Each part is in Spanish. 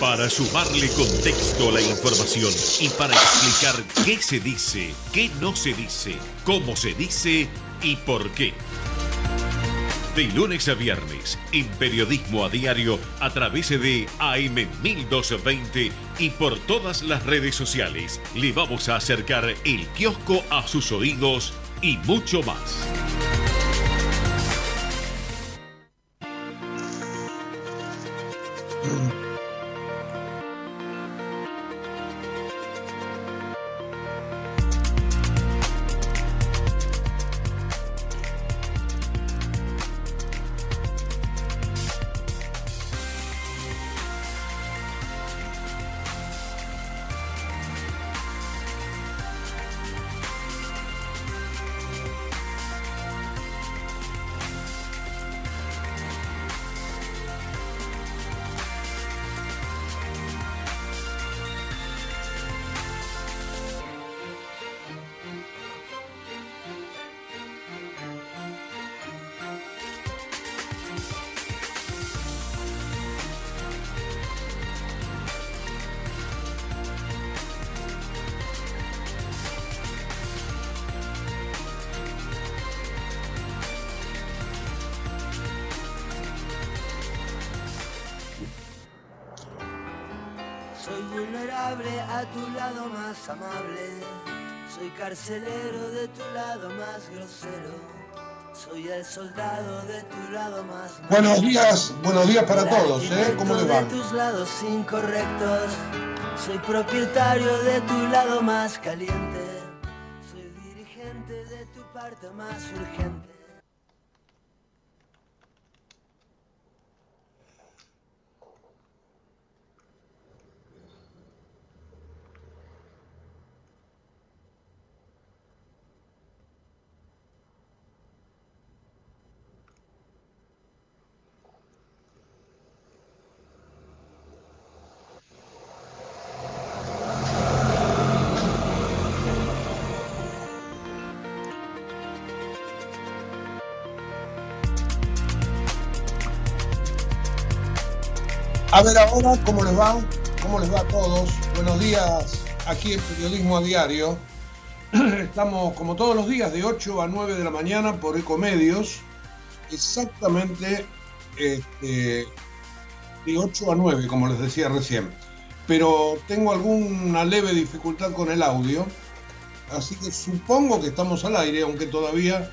Para sumarle contexto a la información y para explicar qué se dice, qué no se dice, cómo se dice y por qué. De lunes a viernes, en Periodismo a Diario, a través de AM 1220 y por todas las redes sociales, le vamos a acercar el kiosco a sus oídos y mucho más. Soy vulnerable a tu lado más amable. Soy carcelero de tu lado más grosero. Soy el soldado de tu lado más... Buenos días para todos, ¿cómo les va? De tus lados incorrectos. Soy propietario de tu lado más caliente. Soy dirigente de tu parte más urgente. A ver ahora, ¿cómo les va? ¿Cómo les va a todos? Buenos días, aquí en Periodismo a Diario. Estamos como todos los días de 8 a 9 de la mañana por Ecomedios. Exactamente de 8 a 9, como les decía recién. Pero tengo alguna leve dificultad con el audio, así que supongo que estamos al aire, aunque todavía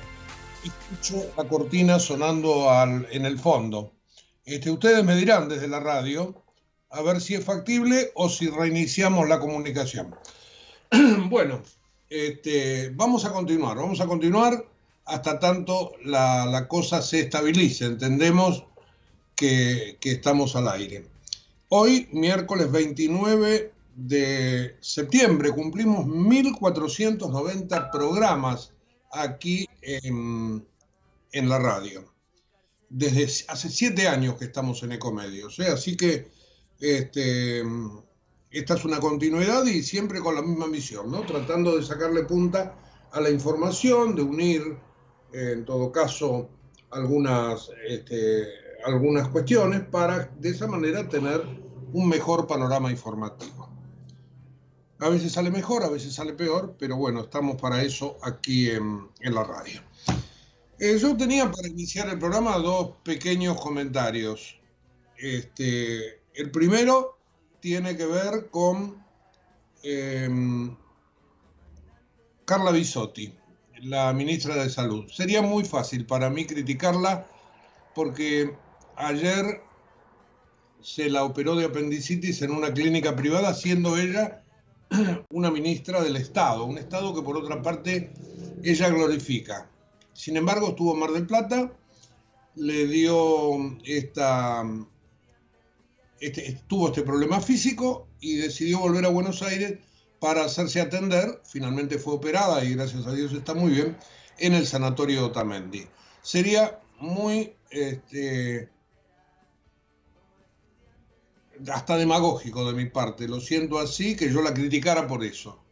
escucho la cortina sonando en el fondo. Ustedes me dirán desde la radio a ver si es factible o si reiniciamos la comunicación. Bueno, vamos a continuar hasta tanto la cosa se estabilice. Entendemos que estamos al aire. Hoy, miércoles 29 de septiembre, cumplimos 1490 programas aquí en la radio. Desde hace 7 años que estamos en Ecomedios, así que esta es una continuidad y siempre con la misma misión, ¿no? Tratando de sacarle punta a la información, de unir, en todo caso, algunas cuestiones para de esa manera tener un mejor panorama informativo. A veces sale mejor, a veces sale peor, pero bueno, estamos para eso aquí en la radio. Yo tenía para iniciar el programa 2 pequeños comentarios. El primero tiene que ver con Carla Bisotti, la ministra de Salud. Sería muy fácil para mí criticarla porque ayer se la operó de apendicitis en una clínica privada, siendo ella una ministra del Estado, un Estado que por otra parte ella glorifica. Sin embargo, estuvo en Mar del Plata, le dio tuvo este problema físico y decidió volver a Buenos Aires para hacerse atender. Finalmente fue operada y gracias a Dios está muy bien en el sanatorio Otamendi. Sería muy hasta demagógico de mi parte, lo siento así, que yo la criticara por eso.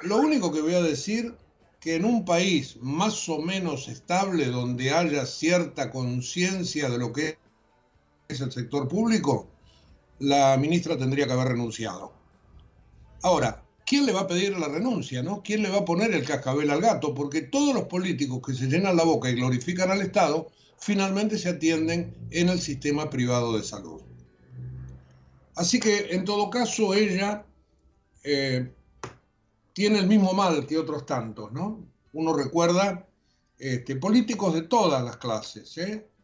Lo único que voy a decir, que en un país más o menos estable, donde haya cierta conciencia de lo que es el sector público, la ministra tendría que haber renunciado. Ahora, ¿quién le va a pedir la renuncia, no? ¿Quién le va a poner el cascabel al gato? Porque todos los políticos que se llenan la boca y glorifican al Estado, finalmente se atienden en el sistema privado de salud. Así que, en todo caso, ella tiene el mismo mal que otros tantos, ¿no? Uno recuerda políticos de todas las clases,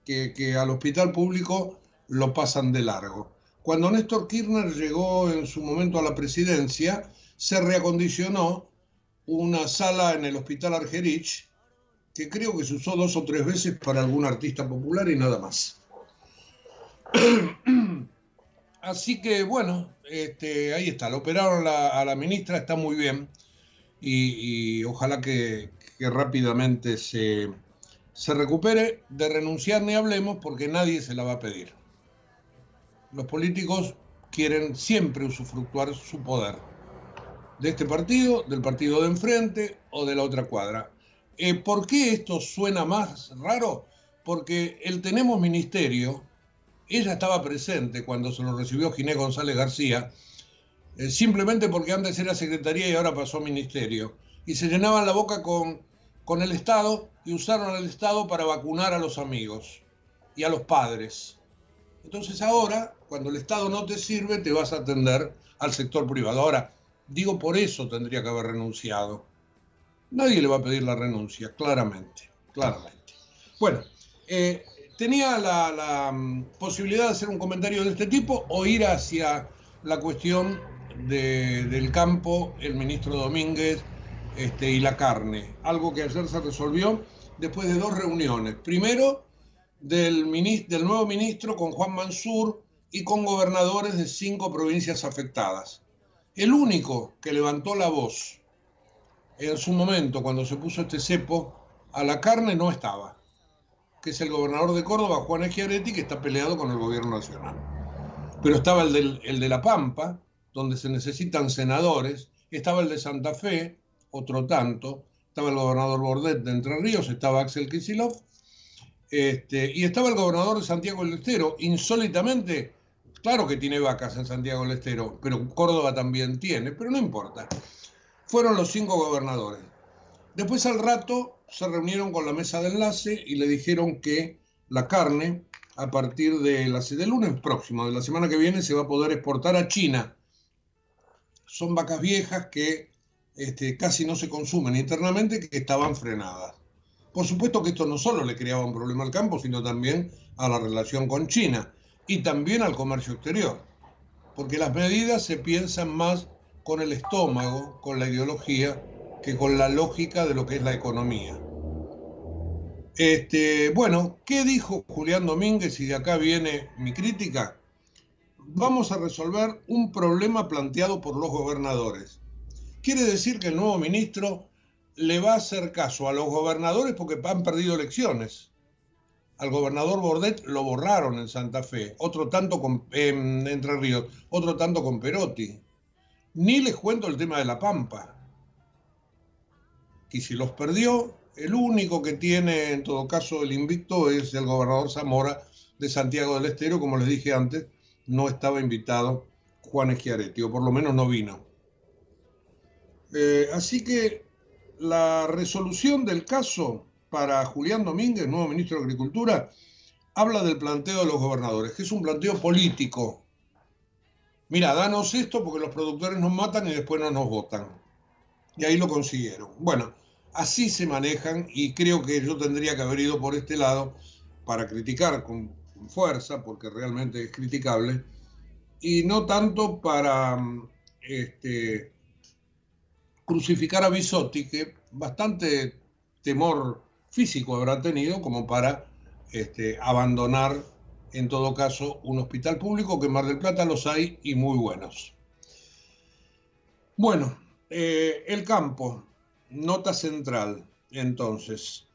que al hospital público lo pasan de largo. Cuando Néstor Kirchner llegó en su momento a la presidencia, se reacondicionó una sala en el Hospital Argerich, que creo que se usó 2 o 3 veces para algún artista popular y nada más. Así que, bueno, ahí está, lo operaron a la ministra, está muy bien, y ojalá que rápidamente se recupere. De renunciar ni hablemos, porque nadie se la va a pedir. Los políticos quieren siempre usufructuar su poder, de este partido, del partido de enfrente o de la otra cuadra. ¿Por qué esto suena más raro? Porque el tenemos ministerio, ella estaba presente cuando se lo recibió Ginés González García, simplemente porque antes era secretaría y ahora pasó a ministerio, y se llenaban la boca con el Estado y usaron al Estado para vacunar a los amigos y a los padres. Entonces ahora, cuando el Estado no te sirve, te vas a atender al sector privado. Ahora, digo, por eso tendría que haber renunciado. Nadie le va a pedir la renuncia, claramente. Bueno, tenía la posibilidad de hacer un comentario de este tipo o ir hacia la cuestión del campo, el ministro Domínguez y la carne. Algo que ayer se resolvió después de 2 reuniones. Primero, del nuevo ministro con Juan Mansur y con gobernadores de 5 provincias afectadas. El único que levantó la voz en su momento, cuando se puso este cepo a la carne, no estaba, que es el gobernador de Córdoba, Juan Schiaretti, que está peleado con el gobierno nacional. Pero estaba el de La Pampa, donde se necesitan senadores, estaba el de Santa Fe, otro tanto, estaba el gobernador Bordet de Entre Ríos, estaba Axel Kicillof, y estaba el gobernador de Santiago del Estero. Insólitamente, claro que tiene vacas en Santiago del Estero, pero Córdoba también tiene, pero no importa. Fueron los 5 gobernadores. Después, al rato, se reunieron con la mesa de enlace y le dijeron que la carne, a partir del lunes próximo, de la semana que viene, se va a poder exportar a China. Son vacas viejas que casi no se consumen internamente, que estaban frenadas. Por supuesto que esto no solo le creaba un problema al campo, sino también a la relación con China y también al comercio exterior, porque las medidas se piensan más con el estómago, con la ideología, que con la lógica de lo que es la economía. Bueno, ¿qué dijo Julián Domínguez? Y de acá viene mi crítica. Vamos a resolver un problema planteado por los gobernadores. Quiere decir que el nuevo ministro le va a hacer caso a los gobernadores porque han perdido elecciones. Al gobernador Bordet lo borraron en Santa Fe, otro tanto en Entre Ríos, otro tanto con Perotti. Ni les cuento el tema de La Pampa. Y si los perdió, el único que tiene en todo caso el invicto es el gobernador Zamora de Santiago del Estero. Como les dije antes, no estaba invitado Juan Schiaretti, o por lo menos no vino. Así que la resolución del caso para Julián Domínguez, nuevo ministro de Agricultura, habla del planteo de los gobernadores, que es un planteo político. Mira, danos esto porque los productores nos matan y después no nos votan. Y ahí lo consiguieron. Bueno, así se manejan y creo que yo tendría que haber ido por este lado para criticar con fuerza, porque realmente es criticable, y no tanto para crucificar a Bisotti, que bastante temor físico habrá tenido como para abandonar en todo caso un hospital público, que en Mar del Plata los hay y muy buenos. Bueno, el campo, nota central. Entonces,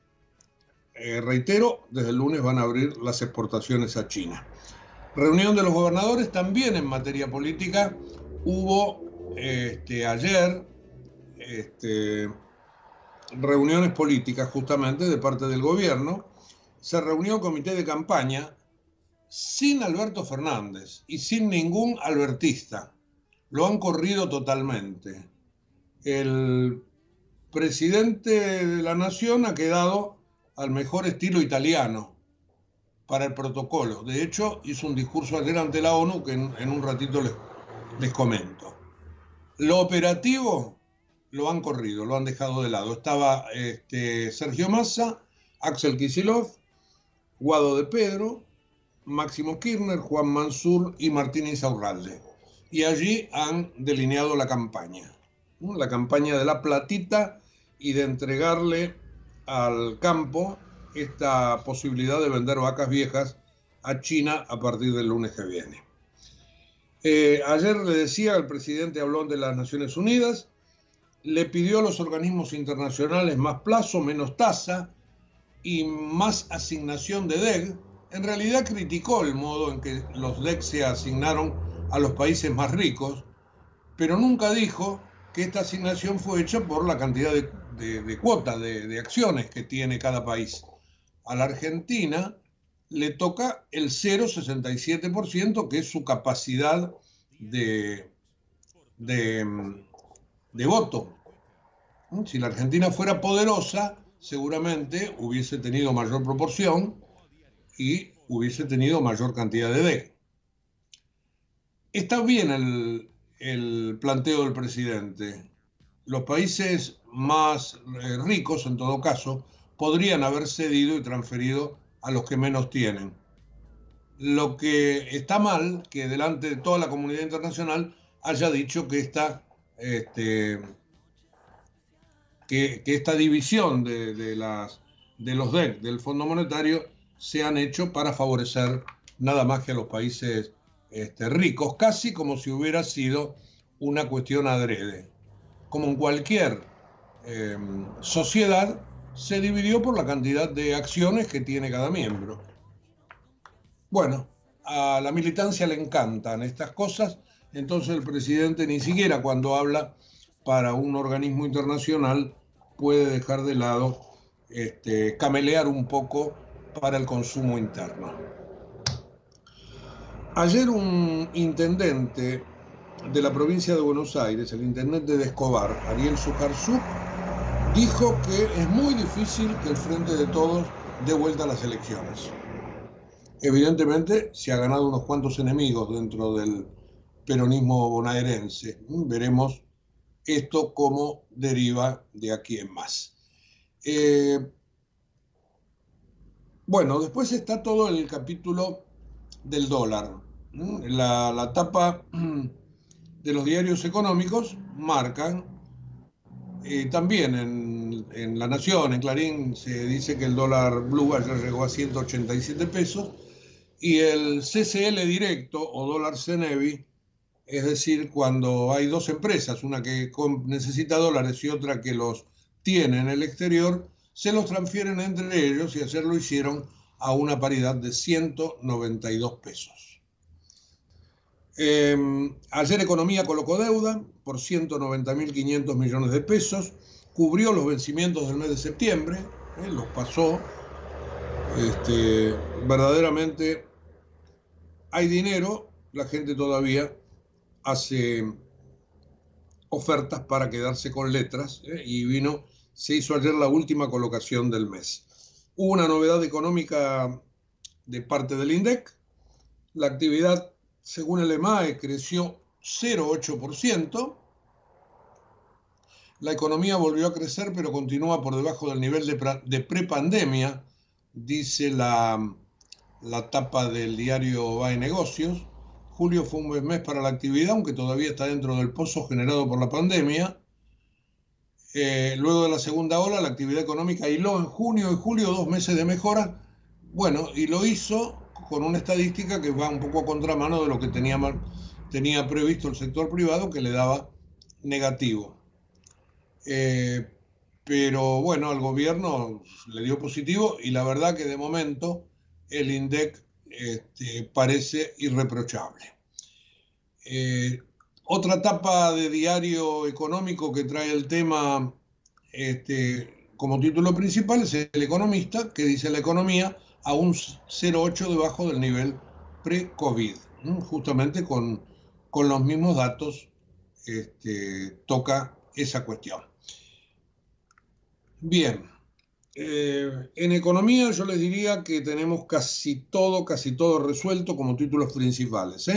reitero, desde el lunes van a abrir las exportaciones a China. Reunión de los gobernadores también en materia política. Hubo ayer reuniones políticas justamente de parte del gobierno. Se reunió el comité de campaña, sin Alberto Fernández y sin ningún albertista. Lo han corrido totalmente. El presidente de la nación ha quedado al mejor estilo italiano para el protocolo. De hecho, hizo un discurso ayer ante la ONU que en un ratito les comento. Lo operativo lo han corrido, lo han dejado de lado. Estaba Sergio Massa, Axel Kicillof, Guado de Pedro, Máximo Kirchner, Juan Mansur y Martín Insaurralde. Y allí han delineado la campaña de la platita y de entregarle al campo esta posibilidad de vender vacas viejas a China a partir del lunes que viene. Ayer le decía, el presidente habló de las Naciones Unidas, le pidió a los organismos internacionales más plazo, menos tasa y más asignación de DEG. En realidad criticó el modo en que los DEG se asignaron a los países más ricos, pero nunca dijo que esta asignación fue hecha por la cantidad de cuotas, de acciones que tiene cada país. A la Argentina le toca el 0,67%, que es su capacidad de voto. Si la Argentina fuera poderosa, seguramente hubiese tenido mayor proporción y hubiese tenido mayor cantidad de DEC. Está bien el planteo del presidente. Los países más ricos, en todo caso, podrían haber cedido y transferido a los que menos tienen. Lo que está mal, que delante de toda la comunidad internacional haya dicho que esta división de los DEC, del Fondo Monetario, se han hecho para favorecer nada más que a los países ricos, casi como si hubiera sido una cuestión adrede. Como en cualquier sociedad, se dividió por la cantidad de acciones que tiene cada miembro. Bueno, a la militancia le encantan estas cosas, entonces el presidente ni siquiera cuando habla para un organismo internacional puede dejar de lado camelear un poco para el consumo interno. Ayer un intendente de la provincia de Buenos Aires, el intendente de Escobar, Ariel Sujarsuk, dijo que es muy difícil que el Frente de Todos dé vuelta a las elecciones. Evidentemente se ha ganado unos cuantos enemigos dentro del peronismo bonaerense. Veremos esto cómo deriva de aquí en más. Bueno, después está todo el capítulo del dólar. La tapa de los diarios económicos marcan, también en La Nación, en Clarín, se dice que el dólar blue ayer llegó a 187 pesos y el CCL directo o dólar CENEVI, es decir, cuando hay dos empresas, una que necesita dólares y otra que los tiene en el exterior, se los transfieren entre ellos y ayer lo hicieron a una paridad de 192 pesos. Ayer Economía colocó deuda por 190.500 millones de pesos, cubrió los vencimientos del mes de septiembre, los pasó. Verdaderamente hay dinero, la gente todavía hace ofertas para quedarse con letras, y se hizo ayer la última colocación del mes. Hubo una novedad económica de parte del INDEC. La actividad, según el EMAE, creció 0,8%. La economía volvió a crecer, pero continúa por debajo del nivel de prepandemia, dice la tapa del diario BAE Negocios. Julio fue un buen mes para la actividad, aunque todavía está dentro del pozo generado por la pandemia. Luego de la segunda ola, la actividad económica hiló en junio y julio 2 meses de mejora. Bueno, y lo hizo con una estadística que va un poco a contramano de lo que tenía previsto el sector privado, que le daba negativo. Pero bueno, al gobierno le dio positivo y la verdad que de momento el INDEC parece irreprochable. Otra tapa de diario económico que trae el tema como título principal es El Economista, que dice la economía a un 0,8 debajo del nivel pre-COVID. Justamente con los mismos datos toca esa cuestión. Bien, en economía yo les diría que tenemos casi todo resuelto como títulos principales.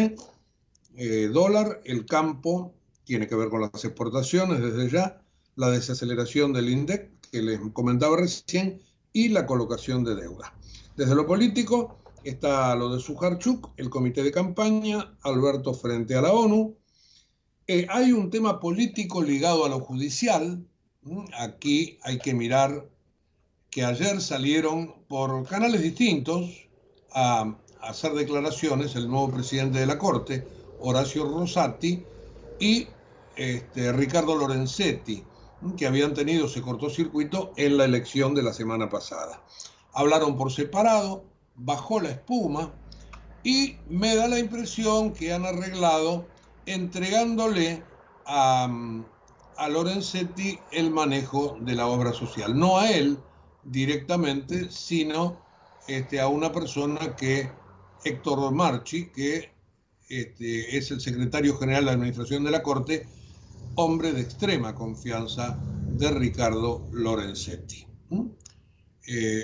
Dólar, el campo, tiene que ver con las exportaciones desde ya, la desaceleración del INDEC, que les comentaba recién, y la colocación de deuda. Desde lo político está lo de Sujarchuk, el comité de campaña, Alberto frente a la ONU. Hay un tema político ligado a lo judicial. Aquí hay que mirar que ayer salieron por canales distintos a hacer declaraciones el nuevo presidente de la Corte, Horacio Rosati, y Ricardo Lorenzetti, que habían tenido ese cortocircuito en la elección de la semana pasada. Hablaron por separado, bajó la espuma y me da la impresión que han arreglado entregándole a Lorenzetti el manejo de la obra social. No a él directamente, sino a una persona que, Héctor Marchi, que es el secretario general de la Administración de la Corte, hombre de extrema confianza de Ricardo Lorenzetti.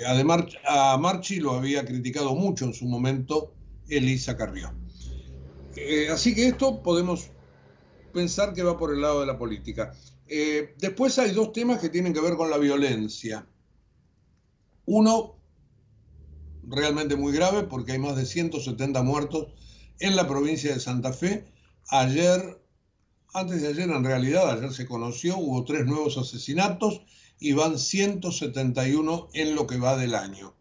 Además, a Marchi lo había criticado mucho en su momento Elisa Carrió. Así que esto podemos pensar que va por el lado de la política. Después hay dos temas que tienen que ver con la violencia. Uno, realmente muy grave, porque hay más de 170 muertos en la provincia de Santa Fe. Antes de ayer en realidad, ayer se conoció, hubo 3 nuevos asesinatos y van 171 en lo que va del año.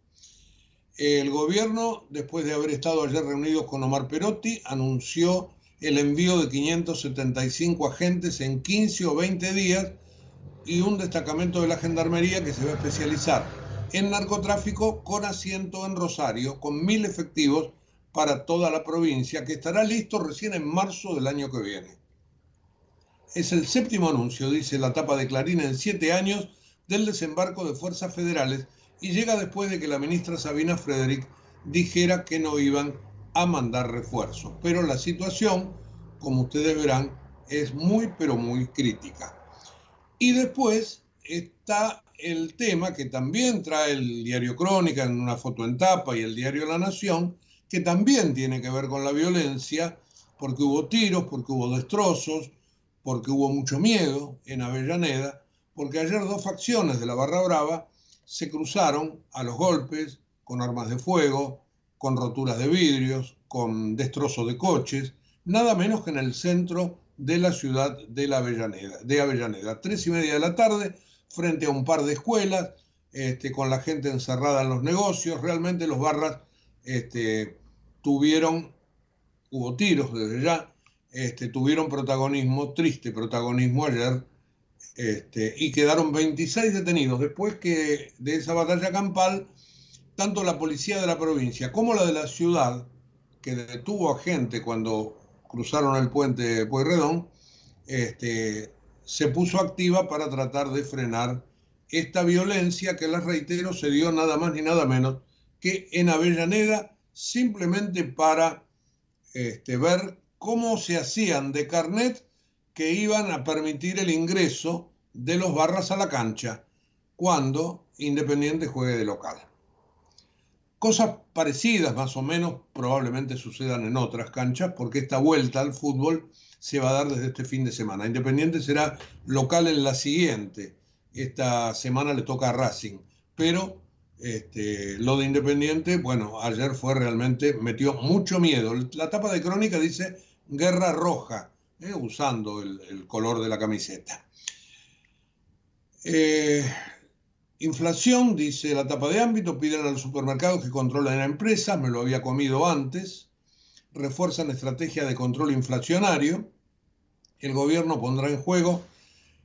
El gobierno, después de haber estado ayer reunidos con Omar Perotti, anunció el envío de 575 agentes en 15 o 20 días y un destacamento de la Gendarmería que se va a especializar en narcotráfico con asiento en Rosario, con 1000 efectivos para toda la provincia, que estará listo recién en marzo del año que viene. Es el 7º anuncio, dice la tapa de Clarín, en 7 años del desembarco de fuerzas federales, y llega después de que la ministra Sabina Frederick dijera que no iban a mandar refuerzos. Pero la situación, como ustedes verán, es muy, pero muy crítica. Y después está el tema que también trae el diario Crónica en una foto en tapa y el diario La Nación, que también tiene que ver con la violencia, porque hubo tiros, porque hubo destrozos, porque hubo mucho miedo en Avellaneda, porque ayer 2 facciones de la Barra Brava se cruzaron a los golpes, con armas de fuego, con roturas de vidrios, con destrozos de coches, nada menos que en el centro de la ciudad de Avellaneda. 3:30 de la tarde, frente a un par de escuelas, con la gente encerrada en los negocios. Realmente los barras hubo tiros desde ya, tuvieron protagonismo, triste protagonismo ayer, y quedaron 26 detenidos después que de esa batalla campal, tanto la policía de la provincia como la de la ciudad, que detuvo a gente cuando cruzaron el puente de Pueyrredón, se puso activa para tratar de frenar esta violencia que, les reitero, se dio nada más ni nada menos que en Avellaneda, simplemente para ver cómo se hacían de carnet que iban a permitir el ingreso de los barras a la cancha cuando Independiente juegue de local. Cosas parecidas más o menos probablemente sucedan en otras canchas, porque esta vuelta al fútbol se va a dar desde este fin de semana. Independiente será local en la siguiente. Esta semana le toca a Racing, pero lo de Independiente, bueno, ayer fue realmente, metió mucho miedo. La tapa de Crónica dice Guerra Roja, usando el color de la camiseta. Inflación, dice la tapa de Ámbito, piden a los supermercados que controlen a empresas, me lo había comido antes, refuerzan estrategia de control inflacionario, el gobierno pondrá en juego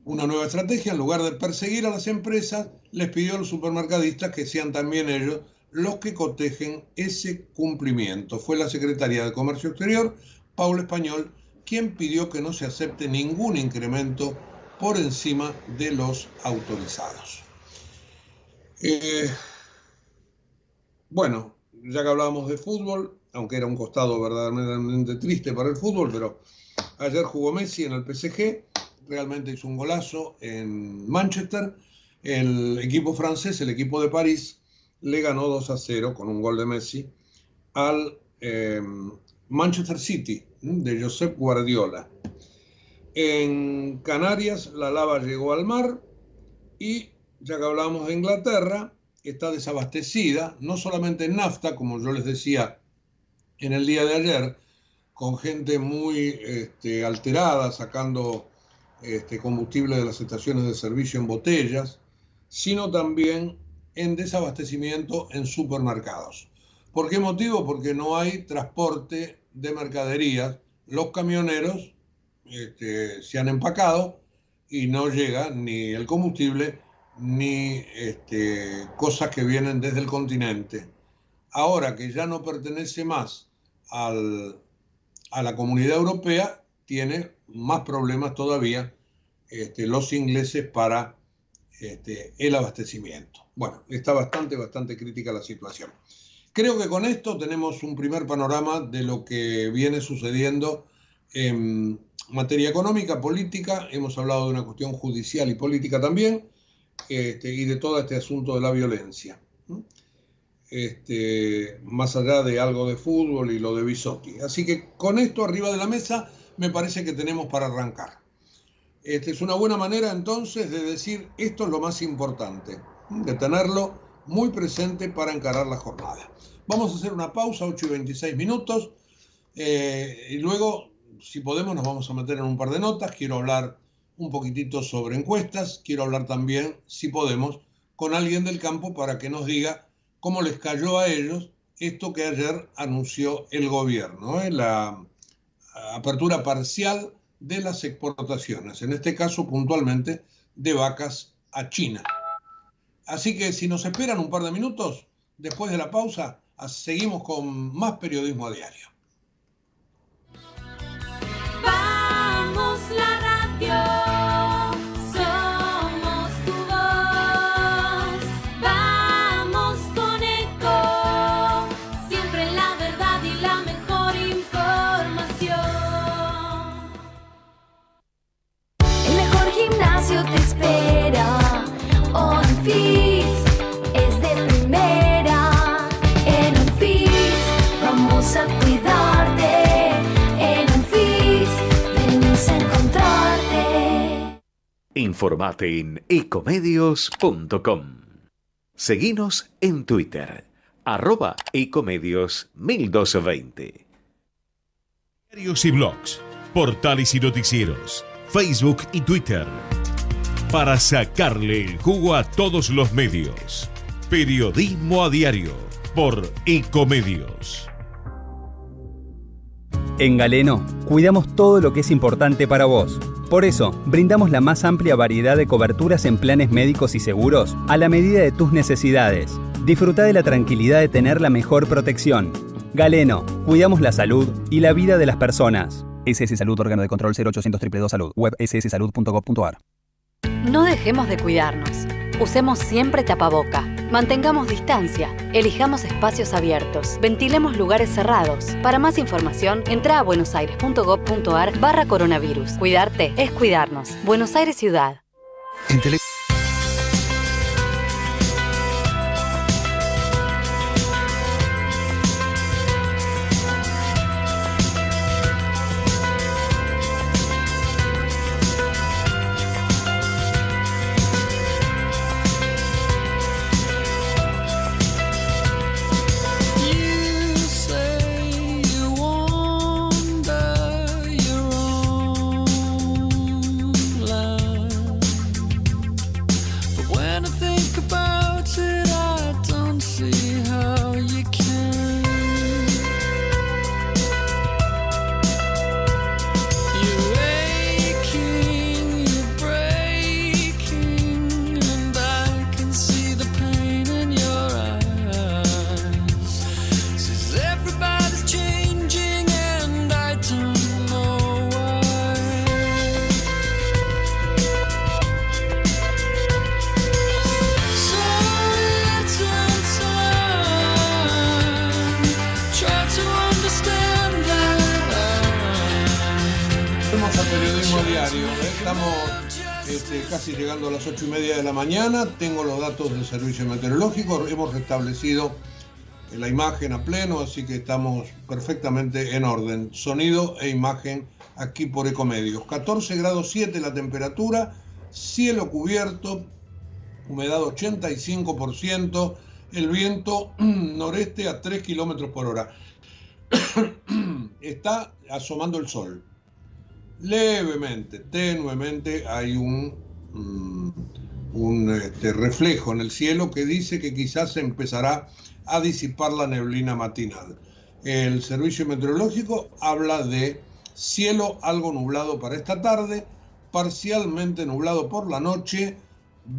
una nueva estrategia, en lugar de perseguir a las empresas, les pidió a los supermercadistas que sean también ellos los que cotejen ese cumplimiento. Fue la secretaria de Comercio Exterior, Paula Español, quien pidió que no se acepte ningún incremento por encima de los autorizados. Bueno, ya que hablábamos de fútbol, aunque era un costado verdaderamente triste para el fútbol, pero ayer jugó Messi en el PSG, realmente hizo un golazo en Manchester. El equipo francés, el equipo de París, le ganó 2-0 con un gol de Messi al Manchester City de Josep Guardiola. En Canarias, la lava llegó al mar y, ya que hablábamos de Inglaterra, está desabastecida, no solamente en nafta, como yo les decía en el día de ayer, con gente muy alterada, sacando combustible de las estaciones de servicio en botellas, sino también en desabastecimiento en supermercados. ¿Por qué motivo? Porque no hay transporte de mercaderías. Los camioneros se han empacado y no llega ni el combustible ni cosas que vienen desde el continente. Ahora que ya no pertenece más a la Comunidad Europea, tiene más problemas todavía los ingleses para el abastecimiento. Bueno, está bastante crítica la situación. Creo que con esto tenemos un primer panorama de lo que viene sucediendo en materia económica, política. Hemos hablado de una cuestión judicial y política también, y de todo este asunto de la violencia. Más allá de algo de fútbol y lo de Bisotti. Así que con esto arriba de la mesa me parece que tenemos para arrancar. Es una buena manera entonces de decir esto es lo más importante, de tenerlo muy presente para encarar la jornada. Vamos a hacer una pausa, 8:26, y luego, si podemos, nos vamos a meter en un par de notas. Quiero hablar un poquitito sobre encuestas, quiero hablar también, si podemos, con alguien del campo para que nos diga cómo les cayó a ellos esto que ayer anunció el gobierno, la apertura parcial de las exportaciones, en este caso puntualmente de vacas a China. Así que si nos esperan un par de minutos, después de la pausa, seguimos con más periodismo a diario. Vamos la radio, somos tu voz, vamos con Eco, siempre la verdad y la mejor información. El mejor gimnasio te espera, OnFit es de primera, en OnFit vamos a cuidarte. Informate en ecomedios.com. Seguinos en Twitter, @ecomedios1220. Diarios y blogs, portales y noticieros, Facebook y Twitter. Para sacarle el jugo a todos los medios. Periodismo a diario por Ecomedios. En Galeno, cuidamos todo lo que es importante para vos. Por eso, brindamos la más amplia variedad de coberturas en planes médicos y seguros a la medida de tus necesidades. Disfruta de la tranquilidad de tener la mejor protección. Galeno, cuidamos la salud y la vida de las personas. SS Salud, órgano de control 0800 222 Salud, web sssalud.gov.ar. No dejemos de cuidarnos. Usemos siempre tapaboca. Mantengamos distancia. Elijamos espacios abiertos. Ventilemos lugares cerrados. Para más información, entra a buenosaires.gov.ar/coronavirus. Cuidarte es cuidarnos. Buenos Aires Ciudad. Periodismo Diario. Estamos casi llegando a las 8:30 de la mañana. Tengo los datos del servicio meteorológico. Hemos restablecido la imagen a pleno, así que estamos perfectamente en orden. Sonido e imagen aquí por Ecomedios. 14 grados 7 la temperatura, cielo cubierto, humedad 85%, el viento noreste a 3 kilómetros por hora. Está asomando el sol. Levemente, tenuemente, hay un reflejo en el cielo que dice que quizás se empezará a disipar la neblina matinal. El servicio meteorológico habla de cielo algo nublado para esta tarde, parcialmente nublado por la noche,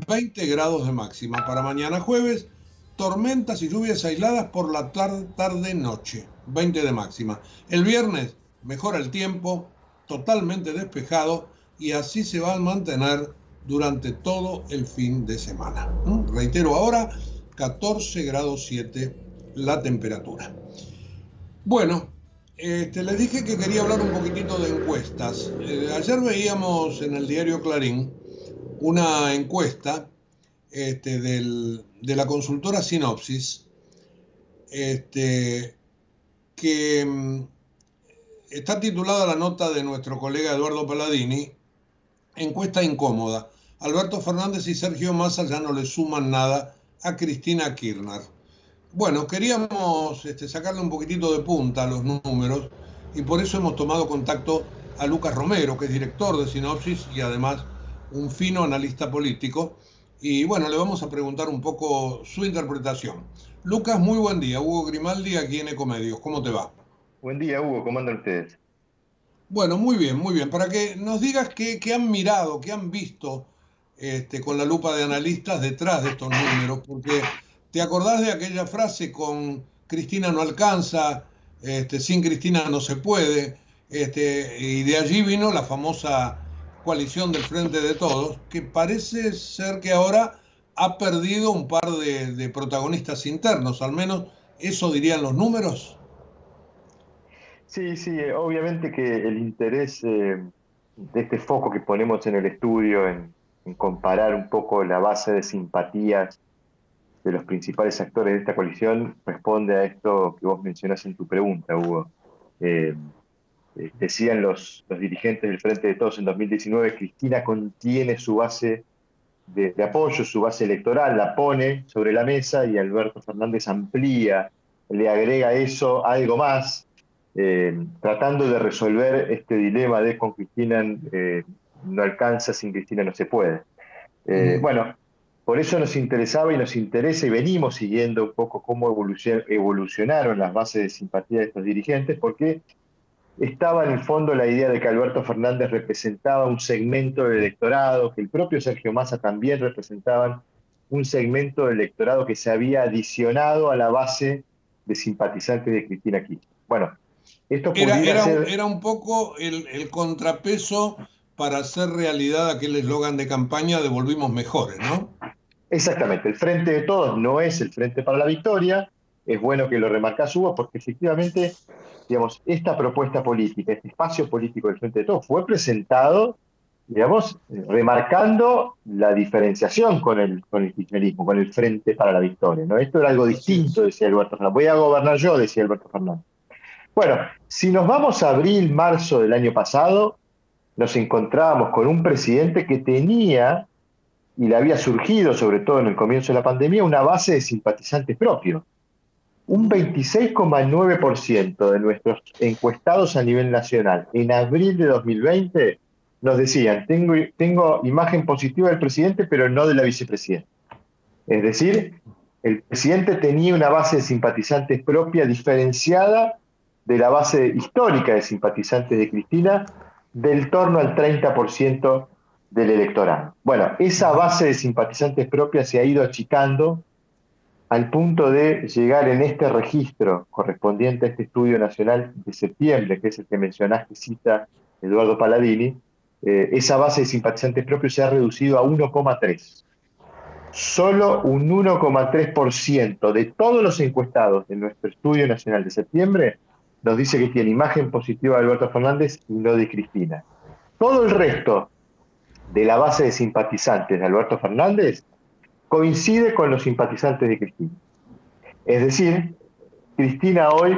20 grados de máxima. Para mañana jueves, tormentas y lluvias aisladas por la tarde-noche, 20 de máxima. El viernes mejora el tiempo, totalmente despejado, y así se va a mantener durante todo el fin de semana. Reitero ahora, 14 grados 7 la temperatura. Bueno, les dije que quería hablar un poquitito de encuestas. Ayer veíamos en el diario Clarín una encuesta de la consultora Sinopsis, que está titulada la nota de nuestro colega Eduardo Palladini, encuesta incómoda. Alberto Fernández y Sergio Massa ya no le suman nada a Cristina Kirchner. Bueno, queríamos sacarle un poquitito de punta a los números y por eso hemos tomado contacto a Lucas Romero, que es director de Sinopsis y además un fino analista político. Y bueno, le vamos a preguntar un poco su interpretación. Lucas, muy buen día. Hugo Grimaldi, aquí en Ecomedios. ¿Cómo te va? Buen día, Hugo. ¿Cómo andan ustedes? Bueno, muy bien, muy bien. Para que nos digas qué han mirado, qué han visto con la lupa de analistas detrás de estos números, porque te acordás de aquella frase con Cristina no alcanza, sin Cristina no se puede, y de allí vino la famosa coalición del Frente de Todos, que parece ser que ahora ha perdido un par de protagonistas internos, al menos eso dirían los números. Sí, obviamente que el interés de este foco que ponemos en el estudio en comparar un poco la base de simpatías de los principales actores de esta coalición responde a esto que vos mencionás en tu pregunta, Hugo. Decían los dirigentes del Frente de Todos en 2019, Cristina contiene su base de apoyo, su base electoral, la pone sobre la mesa y Alberto Fernández amplía, le agrega eso algo más, tratando de resolver este dilema de con Cristina no alcanza, sin Cristina no se puede. Bueno, por eso nos interesaba y nos interesa y venimos siguiendo un poco cómo evolucionaron las bases de simpatía de estos dirigentes, porque estaba en el fondo la idea de que Alberto Fernández representaba un segmento del electorado, que el propio Sergio Massa también representaban un segmento del electorado que se había adicionado a la base de simpatizantes de Cristina Kirchner. Bueno, esto era un poco el contrapeso para hacer realidad aquel eslogan de campaña de Volvimos Mejores, ¿no? Exactamente, el Frente de Todos no es el Frente para la Victoria, es bueno que lo remarcás, Hugo, porque efectivamente, digamos, esta propuesta política, este espacio político del Frente de Todos fue presentado, digamos, remarcando la diferenciación con el kirchnerismo, con el Frente para la Victoria, ¿no? Esto era algo distinto, decía Alberto Fernández. Voy a gobernar yo, decía Alberto Fernández. Bueno, si nos vamos a abril, marzo del año pasado, nos encontrábamos con un presidente que tenía, y le había surgido, sobre todo en el comienzo de la pandemia, una base de simpatizantes propios. Un 26,9% de nuestros encuestados a nivel nacional en abril de 2020 nos decían, tengo imagen positiva del presidente, pero no de la vicepresidenta. Es decir, el presidente tenía una base de simpatizantes propia diferenciada de la base histórica de simpatizantes de Cristina, del torno al 30% del electorado. Bueno, esa base de simpatizantes propia se ha ido achicando al punto de llegar en este registro correspondiente a este estudio nacional de septiembre, que es el que mencionás que cita Eduardo Palladini, esa base de simpatizantes propios se ha reducido a 1,3. Solo un 1,3% de todos los encuestados de nuestro estudio nacional de septiembre nos dice que tiene imagen positiva de Alberto Fernández y no de Cristina. todo el resto de la base de simpatizantes de Alberto Fernández coincide con los simpatizantes de Cristina. Es decir, Cristina hoy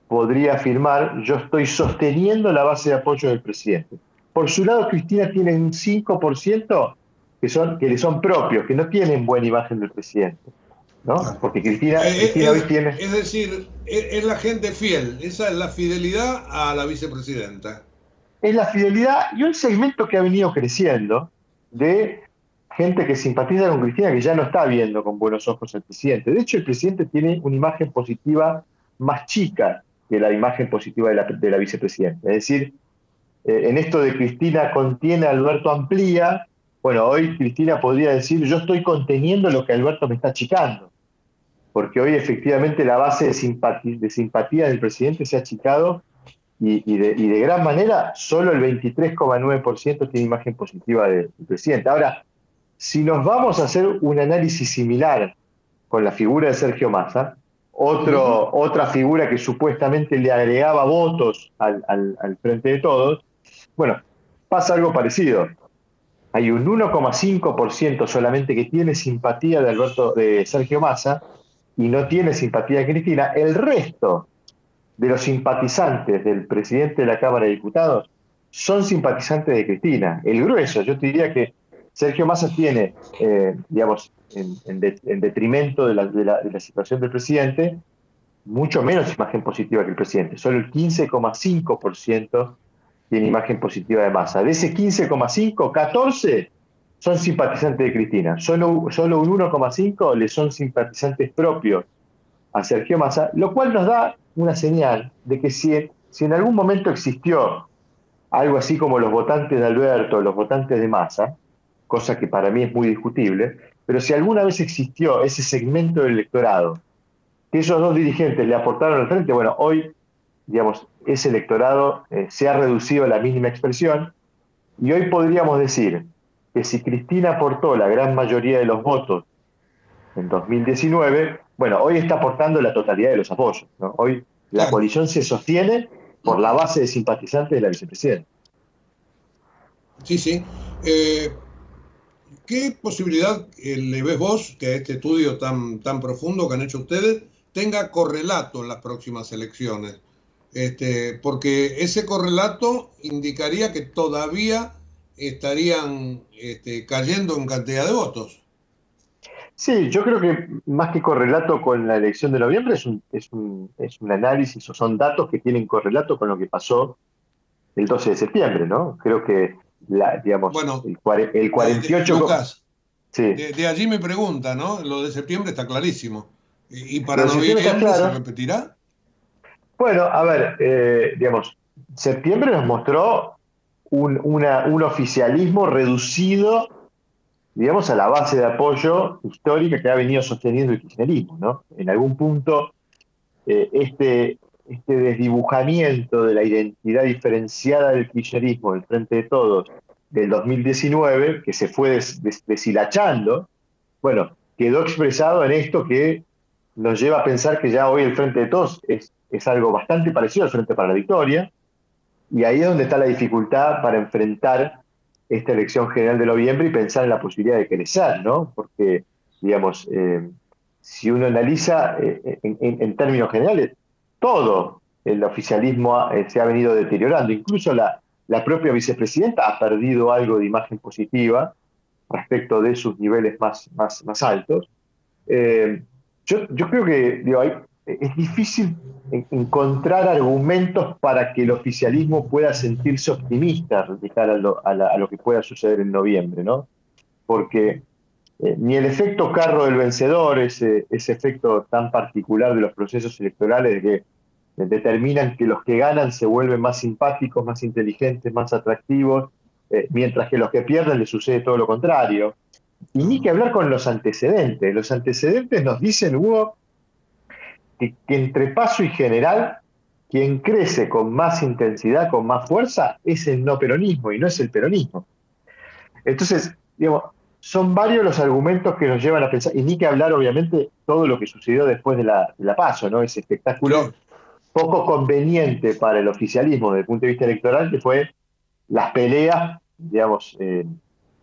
podría afirmar: yo estoy sosteniendo la base de apoyo del presidente. Por su lado, Cristina tiene un 5% que le son propios, que no tienen buena imagen del presidente, ¿no? Claro. Porque Cristina hoy tiene... Es decir, es la gente fiel, esa es la fidelidad a la vicepresidenta. Es la fidelidad y un segmento que ha venido creciendo de gente que simpatiza con Cristina, que ya no está viendo con buenos ojos al presidente. De hecho, el presidente tiene una imagen positiva más chica que la imagen positiva de la vicepresidenta. Es decir, en esto de Cristina contiene, Alberto amplía, bueno, hoy Cristina podría decir: yo estoy conteniendo lo que Alberto me está achicando. Porque hoy efectivamente la base de simpatía del presidente se ha achicado y de gran manera solo el 23,9% tiene imagen positiva del presidente. Ahora, si nos vamos a hacer un análisis similar con la figura de Sergio Massa, otra figura que supuestamente le agregaba votos al Frente de Todos, bueno, pasa algo parecido. Hay un 1,5% solamente que tiene simpatía de Sergio Massa y no tiene simpatía de Cristina. El resto de los simpatizantes del presidente de la Cámara de Diputados son simpatizantes de Cristina. El grueso, yo te diría que Sergio Massa tiene, digamos, en detrimento de la situación del presidente, mucho menos imagen positiva que el presidente. Solo el 15,5% tiene imagen positiva de Massa. De ese 15,5, 14 son simpatizantes de Cristina. Solo un 1,5 le son simpatizantes propios a Sergio Massa, lo cual nos da una señal de que si en algún momento existió algo así como los votantes de Alberto, los votantes de Massa, cosa que para mí es muy discutible, pero si alguna vez existió ese segmento del electorado que esos dos dirigentes le aportaron al frente, bueno, hoy, digamos, ese electorado se ha reducido a la mínima expresión, y hoy podríamos decir que si Cristina aportó la gran mayoría de los votos en 2019, bueno, hoy está aportando la totalidad de los apoyos, ¿no? Hoy la coalición se sostiene por la base de simpatizantes de la vicepresidenta. Sí, sí. ¿Qué posibilidad le ves vos que este estudio tan profundo que han hecho ustedes tenga correlato en las próximas elecciones? Porque ese correlato indicaría que todavía estarían cayendo en cantidad de votos. Sí, yo creo que más que correlato con la elección de noviembre es un análisis, o son datos que tienen correlato con lo que pasó el 12 de septiembre, ¿no? Creo que, digamos, bueno, el 48... Lucas, sí. de allí mi pregunta, ¿no? Lo de septiembre está clarísimo. ¿Y para noviembre noviembre claro. se repetirá? Bueno, a ver, digamos, septiembre nos mostró un oficialismo reducido, digamos, a la base de apoyo histórica que ha venido sosteniendo el kirchnerismo, ¿no? En algún punto, este desdibujamiento de la identidad diferenciada del kirchnerismo, del Frente de Todos, del 2019, que se fue deshilachando, bueno, quedó expresado en esto que nos lleva a pensar que ya hoy el Frente de Todos es algo bastante parecido al Frente para la Victoria, y ahí es donde está la dificultad para enfrentar esta elección general de noviembre y pensar en la posibilidad de crecer, ¿no? Porque, digamos, si uno analiza en términos generales, todo el oficialismo se ha venido deteriorando. Incluso la propia vicepresidenta ha perdido algo de imagen positiva respecto de sus niveles más altos. Yo creo que es difícil encontrar argumentos para que el oficialismo pueda sentirse optimista de cara a lo que pueda suceder en noviembre, ¿no? Porque ni el efecto carro del vencedor, ese efecto tan particular de los procesos electorales que determinan que los que ganan se vuelven más simpáticos, más inteligentes, más atractivos, mientras que los que pierden les sucede todo lo contrario. Y ni que hablar con los antecedentes. Los antecedentes nos dicen, Hugo, que entre Paso y General, quien crece con más intensidad, con más fuerza, es el no peronismo y no es el peronismo. Entonces, digamos, son varios los argumentos que nos llevan a pensar, y ni que hablar, obviamente, todo lo que sucedió después de la Paso, ¿no? Ese espectáculo poco conveniente para el oficialismo desde el punto de vista electoral, que fue las peleas, digamos,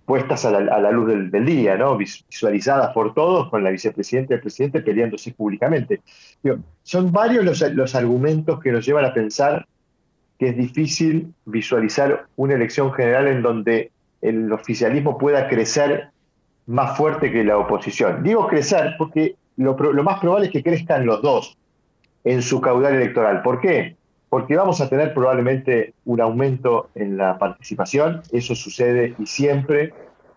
puestas a la luz del día, ¿no? Visualizadas por todos, con la vicepresidenta y el presidente peleándose públicamente. Digo, son varios los argumentos que nos llevan a pensar que es difícil visualizar una elección general en donde el oficialismo pueda crecer más fuerte que la oposición. Digo crecer porque lo más probable es que crezcan los dos en su caudal electoral. ¿Por qué? Porque vamos a tener probablemente un aumento en la participación, eso sucede y siempre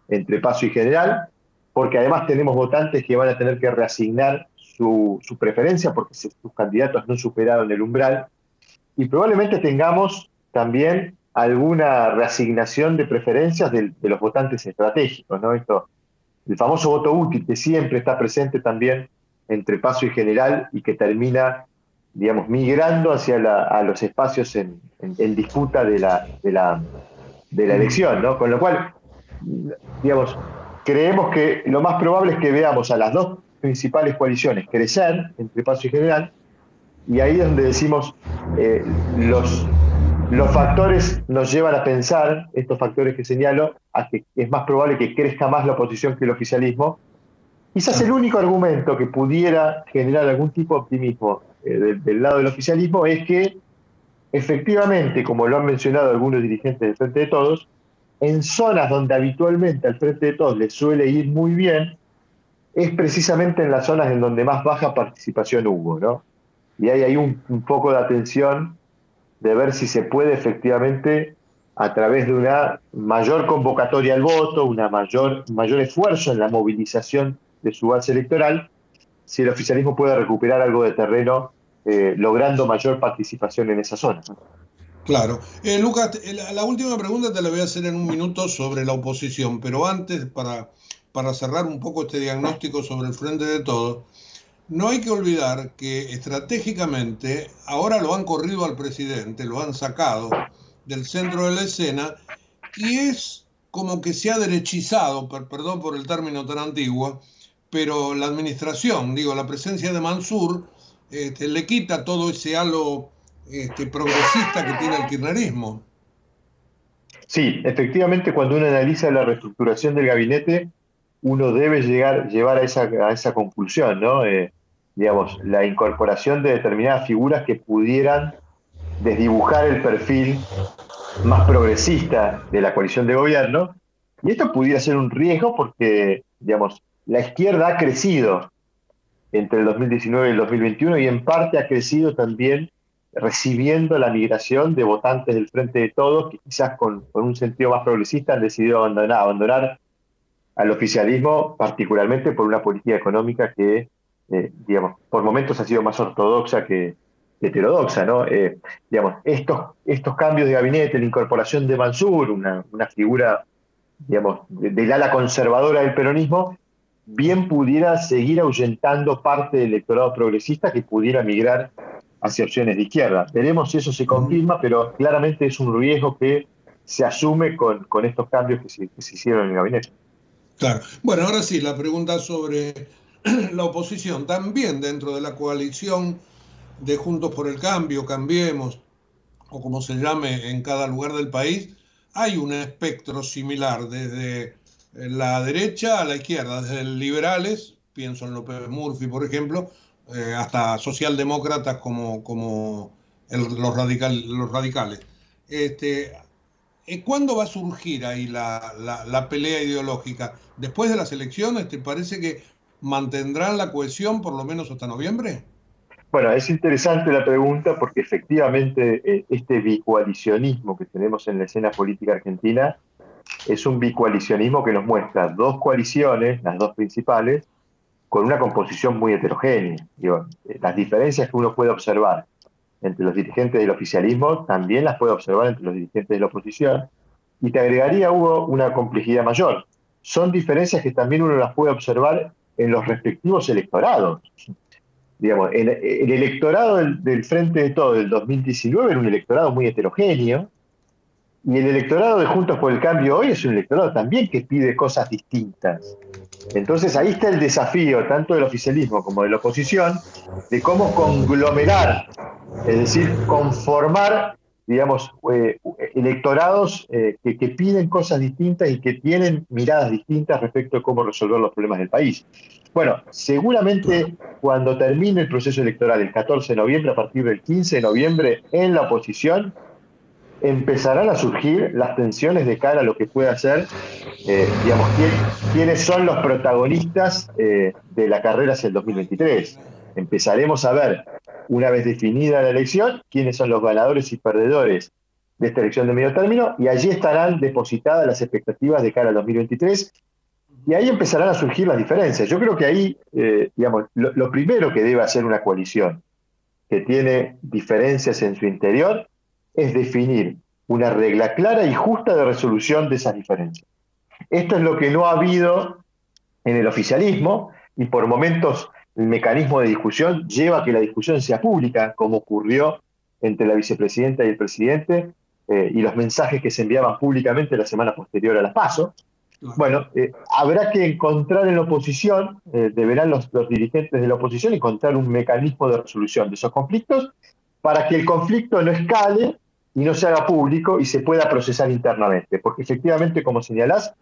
entre Paso y General, porque además tenemos votantes que van a tener que reasignar su preferencia porque sus candidatos no superaron el umbral, y probablemente tengamos también alguna reasignación de preferencias de los votantes estratégicos, ¿no? El famoso voto útil que siempre está presente también entre Paso y General y que termina, digamos, migrando a los espacios en disputa de la elección, ¿no? Con lo cual, digamos, creemos que lo más probable es que veamos a las dos principales coaliciones crecer entre Paso y General, y ahí es donde decimos los factores nos llevan a pensar, estos factores que señalo, a que es más probable que crezca más la oposición que el oficialismo. Quizás el único argumento que pudiera generar algún tipo de optimismo del lado del oficialismo es que, efectivamente, como lo han mencionado algunos dirigentes del Frente de Todos, en zonas donde habitualmente al Frente de Todos les suele ir muy bien, es precisamente en las zonas en donde más baja participación hubo, ¿no? Y hay ahí un poco de atención de ver si se puede efectivamente, a través de una mayor convocatoria al voto, un mayor esfuerzo en la movilización de su base electoral, si el oficialismo puede recuperar algo de terreno, logrando mayor participación en esa zona. Claro. Lucas, la última pregunta te la voy a hacer en un minuto sobre la oposición, pero antes, para cerrar un poco este diagnóstico sobre el Frente de Todos, no hay que olvidar que estratégicamente ahora lo han corrido al presidente, lo han sacado del centro de la escena y es como que se ha derechizado, perdón por el término tan antiguo, pero la administración, la presencia de Mansur le quita todo ese halo progresista que tiene el kirchnerismo. Sí, efectivamente, cuando uno analiza la reestructuración del gabinete, uno debe llevar a esa conclusión, ¿no? Digamos, la incorporación de determinadas figuras que pudieran desdibujar el perfil más progresista de la coalición de gobierno, y esto pudiera ser un riesgo porque, digamos, la izquierda ha crecido entre el 2019 y el 2021 y en parte ha crecido también recibiendo la migración de votantes del Frente de Todos que quizás con un sentido más progresista han decidido abandonar al oficialismo, particularmente por una política económica que, digamos, por momentos ha sido más ortodoxa que heterodoxa, ¿no? Digamos, estos cambios de gabinete, la incorporación de Mansur, una figura, digamos, del ala conservadora del peronismo, bien pudiera seguir ahuyentando parte del electorado progresista que pudiera migrar hacia opciones de izquierda. Veremos si eso se confirma, pero claramente es un riesgo que se asume con estos cambios que se hicieron en el gabinete. Claro. Bueno, ahora sí, la pregunta sobre la oposición. También dentro de la coalición de Juntos por el Cambio, Cambiemos, o como se llame en cada lugar del país, hay un espectro similar desde la derecha a la izquierda, desde liberales, pienso en López Murphy, por ejemplo, hasta socialdemócratas como los radicales. ¿Cuándo va a surgir ahí la pelea ideológica? ¿Después de las elecciones? ¿Te parece que mantendrán la cohesión por lo menos hasta noviembre? Bueno, es interesante la pregunta porque efectivamente este bicoalicionismo que tenemos en la escena política argentina es un bicoalicionismo que nos muestra dos coaliciones, las dos principales, con una composición muy heterogénea. Las diferencias que uno puede observar entre los dirigentes del oficialismo también las puede observar entre los dirigentes de la oposición. Y te agregaría, Hugo, una complejidad mayor. Son diferencias que también uno las puede observar en los respectivos electorados. Digamos, el electorado del Frente de Todos del 2019 era un electorado muy heterogéneo, y el electorado de Juntos por el Cambio hoy es un electorado también que pide cosas distintas. Entonces ahí está el desafío, tanto del oficialismo como de la oposición, de cómo conglomerar, es decir, conformar digamos, electorados que piden cosas distintas y que tienen miradas distintas respecto a cómo resolver los problemas del país. Bueno, seguramente cuando termine el proceso electoral el 14 de noviembre, a partir del 15 de noviembre, en la oposición, empezarán a surgir las tensiones de cara a lo que pueda ser, digamos, quiénes son los protagonistas de la carrera hacia el 2023. Empezaremos a ver, una vez definida la elección, quiénes son los ganadores y perdedores de esta elección de medio término, y allí estarán depositadas las expectativas de cara al 2023, y ahí empezarán a surgir las diferencias. Yo creo que ahí, digamos, lo primero que debe hacer una coalición que tiene diferencias en su interior es definir una regla clara y justa de resolución de esas diferencias. Esto es lo que no ha habido en el oficialismo, y por momentos el mecanismo de discusión lleva a que la discusión sea pública, como ocurrió entre la vicepresidenta y el presidente, y los mensajes que se enviaban públicamente la semana posterior a las PASO. Bueno, habrá que encontrar en la oposición, deberán los dirigentes de la oposición encontrar un mecanismo de resolución de esos conflictos para que el conflicto no escale y no se haga público y se pueda procesar internamente. Porque efectivamente, como señalás,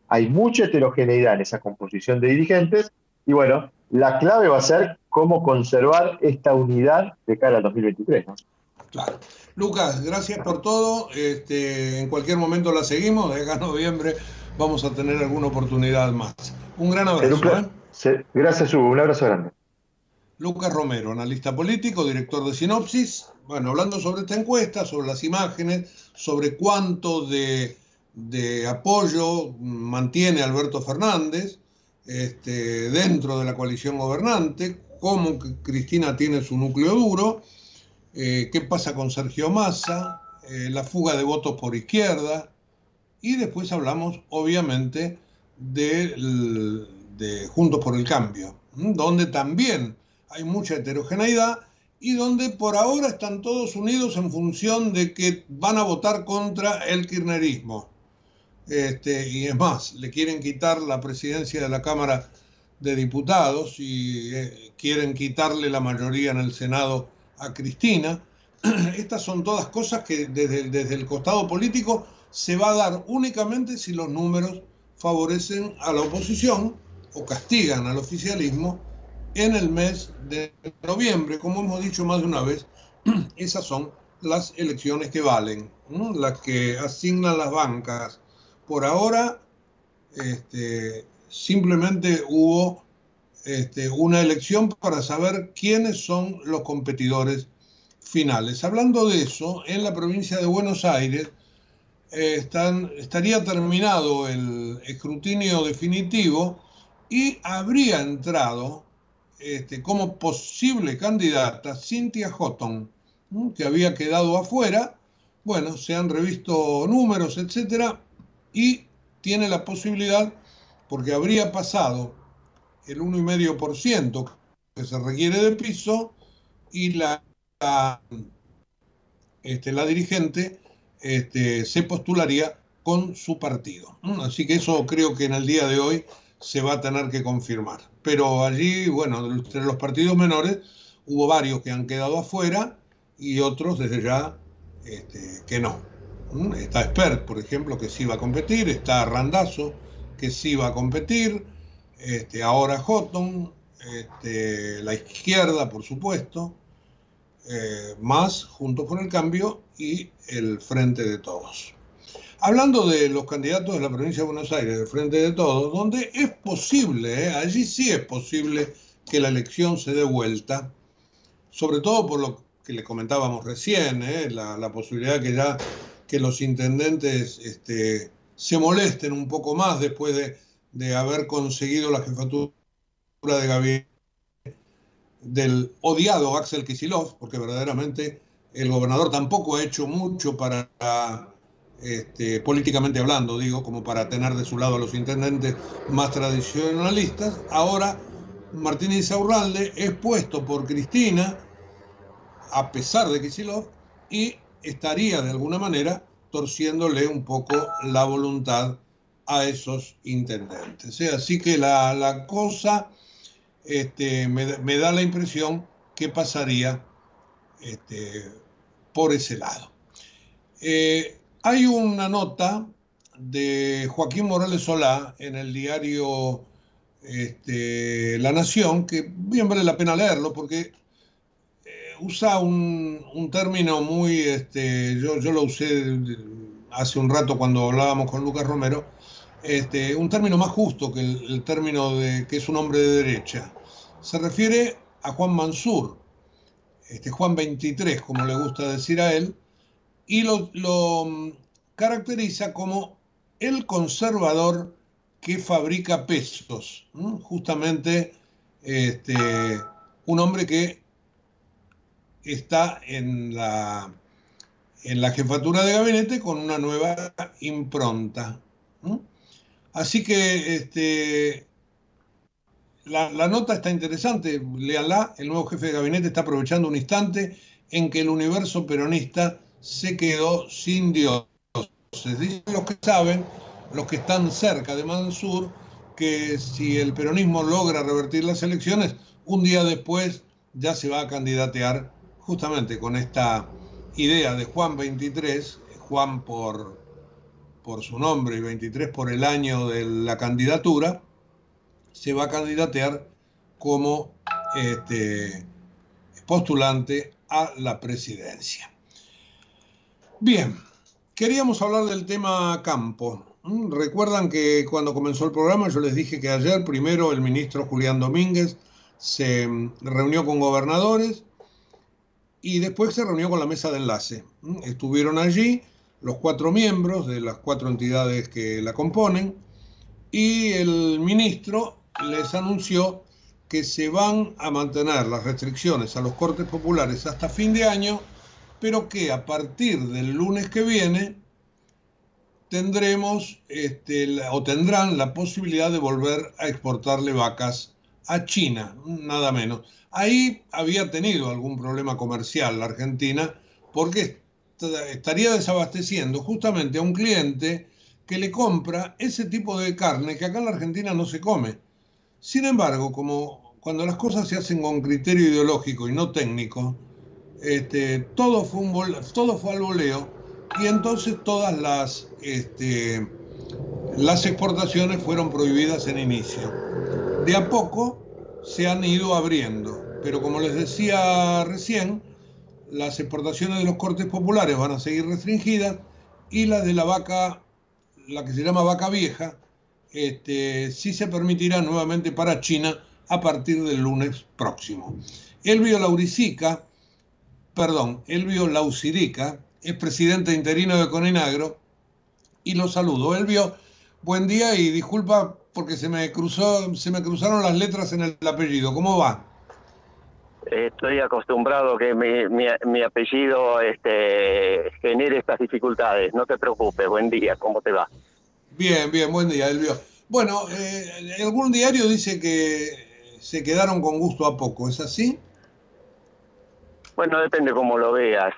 hay mucha heterogeneidad en esa composición de dirigentes y bueno, la clave va a ser cómo conservar esta unidad de cara al 2023, ¿no? Claro. Lucas, gracias por todo. En cualquier momento la seguimos. De acá a noviembre vamos a tener alguna oportunidad más. Un gran abrazo. Gracias, Hugo. Un abrazo grande. Lucas Romero, analista político, director de Sinopsis. Bueno, hablando sobre esta encuesta, sobre las imágenes, sobre cuánto de apoyo mantiene Alberto Fernández dentro de la coalición gobernante, cómo Cristina tiene su núcleo duro, qué pasa con Sergio Massa, la fuga de votos por izquierda, y después hablamos, obviamente, de Juntos por el Cambio, donde también hay mucha heterogeneidad y donde por ahora están todos unidos en función de que van a votar contra el kirchnerismo. Y es más, le quieren quitar la presidencia de la Cámara de Diputados y quieren quitarle la mayoría en el Senado a Cristina. Estas son todas cosas que desde el costado político se va a dar únicamente si los números favorecen a la oposición o castigan al oficialismo en el mes de noviembre. Como hemos dicho más de una vez, esas son las elecciones que valen, ¿no? Las que asignan las bancas. Por ahora, simplemente hubo una elección para saber quiénes son los competidores finales. Hablando de eso, en la provincia de Buenos Aires estaría terminado el escrutinio definitivo y habría entrado como posible candidata Cynthia Houghton, que había quedado afuera. Bueno, se han revisto números, etcétera, y tiene la posibilidad, porque habría pasado el 1,5% que se requiere de piso, y la dirigente se postularía con su partido. Así que eso creo que en el día de hoy se va a tener que confirmar. Pero allí, bueno, entre los partidos menores hubo varios que han quedado afuera y otros desde ya que no. Está Espert, por ejemplo, que sí va a competir, está Randazzo, que sí va a competir, ahora Houghton, la izquierda, por supuesto, más Juntos por el Cambio y el Frente de Todos. Hablando de los candidatos de la provincia de Buenos Aires, del Frente de Todos, donde es posible, allí sí es posible que la elección se dé vuelta, sobre todo por lo que le comentábamos recién, la posibilidad que los intendentes se molesten un poco más después de haber conseguido la jefatura de gabinete del odiado Axel Kicillof, porque verdaderamente el gobernador tampoco ha hecho mucho para, políticamente hablando, digo, como para tener de su lado a los intendentes más tradicionalistas. Ahora Martín Insaurralde es puesto por Cristina, a pesar de Kicillof, y estaría de alguna manera torciéndole un poco la voluntad a esos intendentes. Así que la cosa me da la impresión que pasaría por ese lado. Hay una nota de Joaquín Morales Solá en el diario La Nación, que bien vale la pena leerlo porque usa un término muy, yo lo usé hace un rato cuando hablábamos con Lucas Romero, un término más justo que el término de que es un hombre de derecha. Se refiere a Juan Mansur, Juan 23, como le gusta decir a él, y lo caracteriza como el conservador que fabrica pesos, ¿no? Justamente un hombre que está en la jefatura de gabinete con una nueva impronta, ¿no? Así que la nota está interesante, léanla. El nuevo jefe de gabinete está aprovechando un instante en que el universo peronista se quedó sin dioses. Dicen los que saben, los que están cerca de Mansur, que si el peronismo logra revertir las elecciones, un día después ya se va a candidatear justamente con esta idea de Juan 23, Juan por su nombre y 23 por el año de la candidatura, se va a candidatear como postulante a la presidencia. Bien, queríamos hablar del tema campo. Recuerdan que cuando comenzó el programa yo les dije que ayer primero el ministro Julián Domínguez se reunió con gobernadores y después se reunió con la mesa de enlace. Estuvieron allí los 4 miembros de las 4 entidades que la componen y el ministro les anunció que se van a mantener las restricciones a los cortes populares hasta fin de año, pero que a partir del lunes que viene tendremos o tendrán la posibilidad de volver a exportarle vacas a China, nada menos. Ahí había tenido algún problema comercial la Argentina porque estaría desabasteciendo justamente a un cliente que le compra ese tipo de carne que acá en la Argentina no se come. Sin embargo, como cuando las cosas se hacen con criterio ideológico y no técnico, todo fue al voleo y entonces todas las exportaciones fueron prohibidas en inicio. De a poco se han ido abriendo, pero como les decía recién, las exportaciones de los cortes populares van a seguir restringidas y las de la vaca, la que se llama vaca vieja, sí se permitirá nuevamente para China a partir del lunes próximo. Elvio Laucirica es presidente interino de Conenagro y lo saludo. Elvio, buen día y disculpa porque se me cruzaron las letras en el apellido. ¿Cómo va? Estoy acostumbrado que mi apellido genere estas dificultades. No te preocupes. Buen día. ¿Cómo te va? Bien, bien, buen día, Elvio. Bueno, algún diario dice que se quedaron con gusto a poco, ¿es así? Bueno, depende cómo lo veas.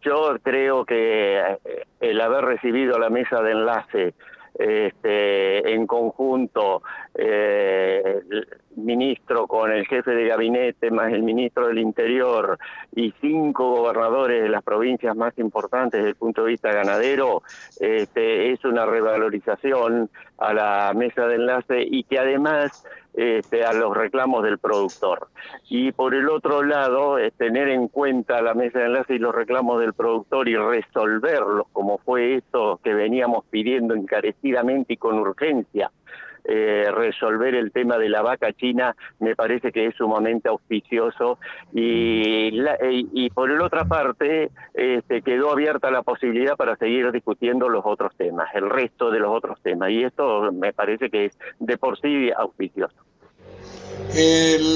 Yo creo que el haber recibido la mesa de enlace en conjunto, el ministro con el jefe de gabinete más el ministro del Interior y 5 gobernadores de las provincias más importantes desde el punto de vista ganadero, es una revalorización a la mesa de enlace y que además a los reclamos del productor. Y por el otro lado, tener en cuenta la mesa de enlace y los reclamos del productor y resolverlos, como fue esto que veníamos pidiendo encarecidamente y con urgencia, resolver el tema de la vaca china, me parece que es sumamente auspicioso y por la otra parte quedó abierta la posibilidad para seguir discutiendo los otros temas, el resto de los otros temas, y esto me parece que es de por sí auspicioso.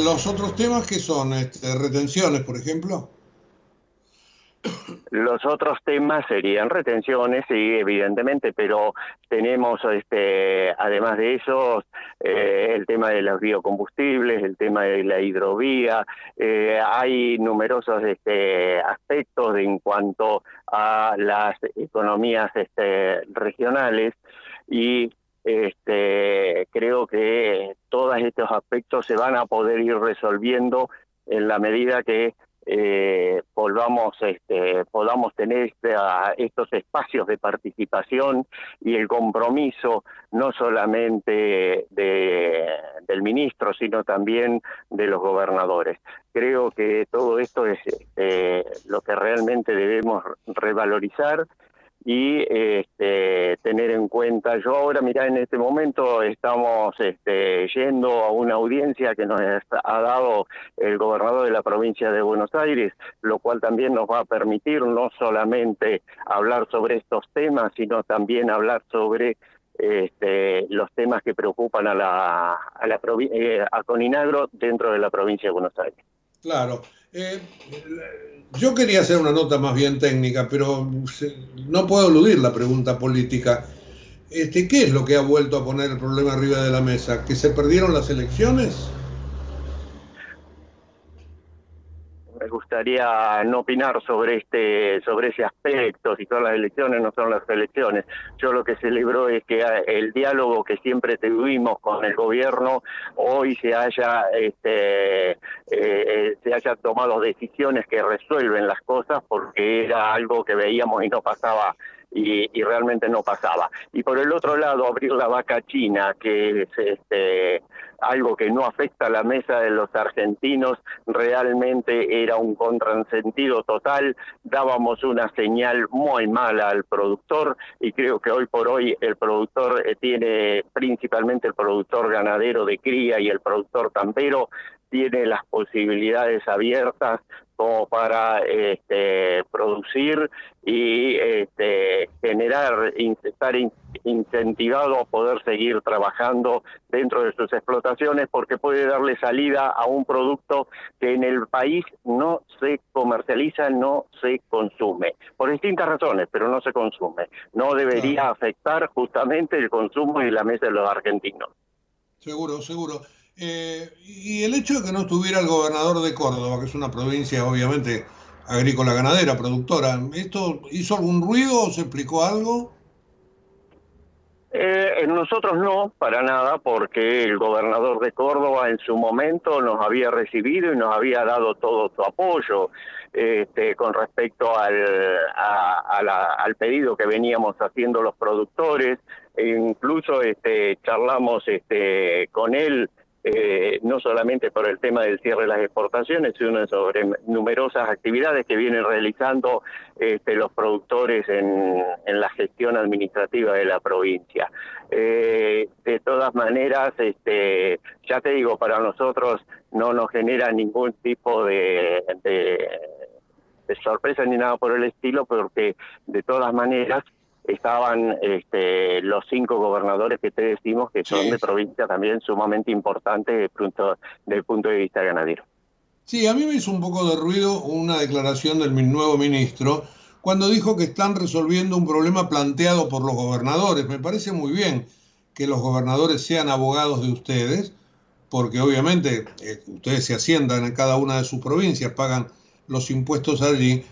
Los otros temas que son retenciones, por ejemplo. Los otros temas serían retenciones, sí, evidentemente, pero tenemos, además de esos, el tema de los biocombustibles, el tema de la hidrovía, hay numerosos aspectos en cuanto a las economías regionales y creo que todos estos aspectos se van a poder ir resolviendo en la medida que podamos tener estos espacios de participación y el compromiso no solamente del ministro, sino también de los gobernadores. Creo que todo esto es lo que realmente debemos revalorizar y tener en cuenta. Yo ahora, mirá, en este momento estamos yendo a una audiencia que nos ha dado el gobernador de la provincia de Buenos Aires, lo cual también nos va a permitir no solamente hablar sobre estos temas, sino también hablar sobre los temas que preocupan a Coninagro dentro de la provincia de Buenos Aires. Claro. Yo quería hacer una nota más bien técnica, pero no puedo eludir la pregunta política. ¿Qué es lo que ha vuelto a poner el problema arriba de la mesa? ¿Que se perdieron las elecciones? Me gustaría no opinar sobre ese aspecto, si son las elecciones o no son las elecciones. Yo lo que celebro es que el diálogo que siempre tuvimos con el gobierno hoy se haya tomado decisiones que resuelven las cosas, porque era algo que veíamos y no pasaba. Y realmente no pasaba. Y por el otro lado, abrir la vaca china, que es algo que no afecta a la mesa de los argentinos, realmente era un contrasentido total. Dábamos una señal muy mala al productor, y creo que hoy por hoy el productor principalmente el productor ganadero de cría y el productor campero, tiene las posibilidades abiertas como para producir y estar incentivado a poder seguir trabajando dentro de sus explotaciones, porque puede darle salida a un producto que en el país no se comercializa, no se consume, por distintas razones, pero no se consume. No debería afectar justamente el consumo y la mesa de los argentinos. Seguro, seguro. Y el hecho de que no estuviera el gobernador de Córdoba, que es una provincia obviamente agrícola, ganadera, productora, ¿esto hizo algún ruido o se explicó algo? Nosotros no, para nada, porque el gobernador de Córdoba en su momento nos había recibido y nos había dado todo su apoyo con respecto al pedido que veníamos haciendo los productores. Incluso charlamos con él, no solamente por el tema del cierre de las exportaciones, sino sobre numerosas actividades que vienen realizando los productores en la gestión administrativa de la provincia. De todas maneras, ya te digo, para nosotros no nos genera ningún tipo de sorpresa ni nada por el estilo, porque de todas maneras estaban los 5 gobernadores que te decimos, que son de provincia también sumamente importantes desde el punto de vista ganadero. Sí, a mí me hizo un poco de ruido una declaración del nuevo ministro cuando dijo que están resolviendo un problema planteado por los gobernadores. Me parece muy bien que los gobernadores sean abogados de ustedes, porque obviamente ustedes se asientan en cada una de sus provincias, pagan los impuestos allí,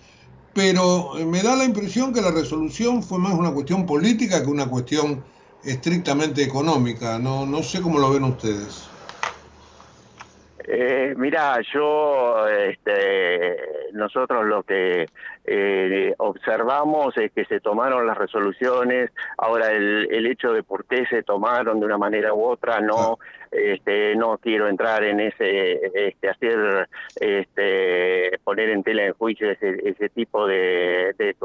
pero me da la impresión que la resolución fue más una cuestión política que una cuestión estrictamente económica. No sé cómo lo ven ustedes. Mirá, nosotros lo que observamos es que se tomaron las resoluciones. Ahora, el hecho de por qué se tomaron de una manera u otra, no quiero entrar en poner en tela de juicio ese tipo de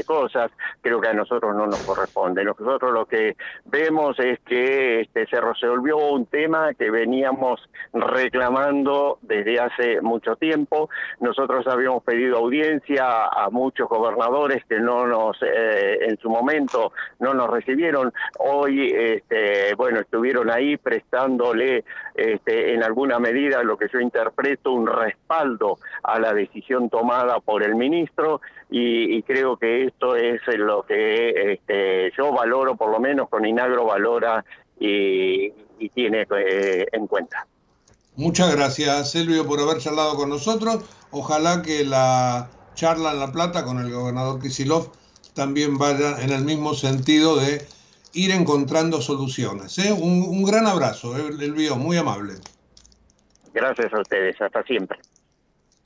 cosas. Creo que a nosotros no nos corresponde. Nosotros lo que vemos es que se resolvió un tema que veníamos reclamando desde hace mucho tiempo. Nosotros habíamos pedido audiencia a muchos gobernadores que en su momento no nos recibieron. Hoy, estuvieron ahí prestándole en alguna medida, lo que yo interpreto, un respaldo a la decisión tomada por el ministro, y creo que esto es lo que yo valoro, por lo menos Coninagro valora y tiene en cuenta. Muchas gracias, Silvio, por haber charlado con nosotros. Ojalá que la charla en La Plata con el gobernador Kicillof también vaya en el mismo sentido de ir encontrando soluciones. Un gran abrazo, Silvio, muy amable. Gracias a ustedes, hasta siempre.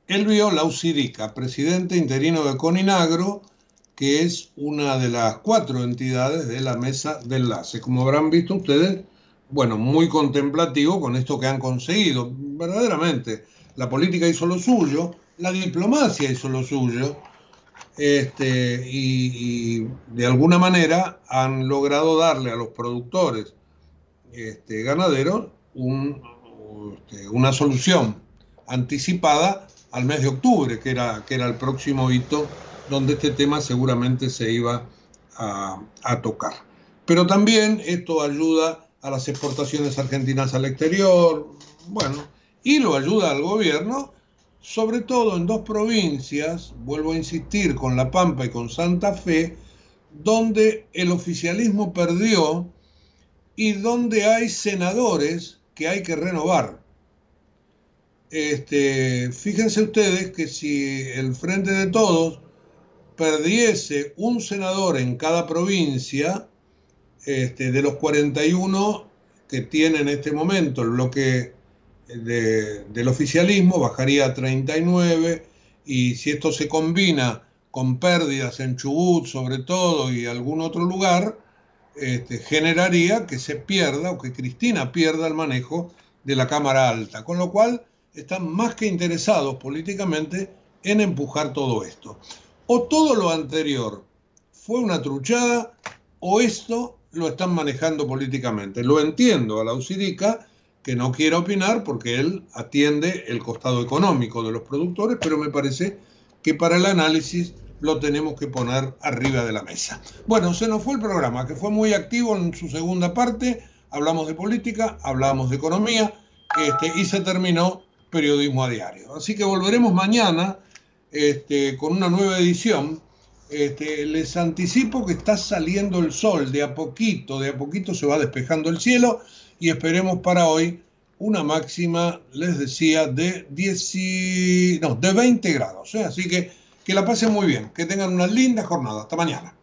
Elvio Lausidica, presidente interino de Coninagro, que es una de las 4 entidades de la mesa de enlace. Como habrán visto ustedes, bueno, muy contemplativo con esto que han conseguido. Verdaderamente, la política hizo lo suyo, la diplomacia hizo lo suyo, y de alguna manera han logrado darle a los productores ganaderos una solución anticipada al mes de octubre, que era el próximo hito donde este tema seguramente se iba a tocar. Pero también esto ayuda a las exportaciones argentinas al exterior, bueno, y lo ayuda al gobierno, sobre todo en 2 provincias, vuelvo a insistir, con La Pampa y con Santa Fe, donde el oficialismo perdió y donde hay senadores que hay que renovar. Fíjense ustedes que si el Frente de Todos perdiese un senador en cada provincia, de los 41 que tiene en este momento el bloque del oficialismo, bajaría a 39, y si esto se combina con pérdidas en Chubut sobre todo y algún otro lugar, generaría que se pierda o que Cristina pierda el manejo de la Cámara Alta, con lo cual están más que interesados políticamente en empujar todo esto. O todo lo anterior fue una truchada, o esto lo están manejando políticamente. Lo entiendo a Lausidica, que no quiere opinar porque él atiende el costado económico de los productores, pero me parece que para el análisis lo tenemos que poner arriba de la mesa. Bueno, se nos fue el programa, que fue muy activo en su segunda parte. Hablamos de política, hablamos de economía, y se terminó Periodismo a Diario. Así que volveremos mañana con una nueva edición. Les anticipo que está saliendo el sol, de a poquito se va despejando el cielo, y esperemos para hoy una máxima, les decía, de 20 grados. Así que la pasen muy bien, que tengan una linda jornada. Hasta mañana.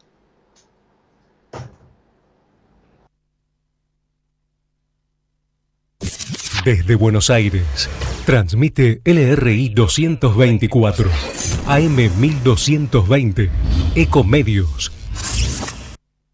Desde Buenos Aires, transmite LRI 224, AM 1220, Ecomedios.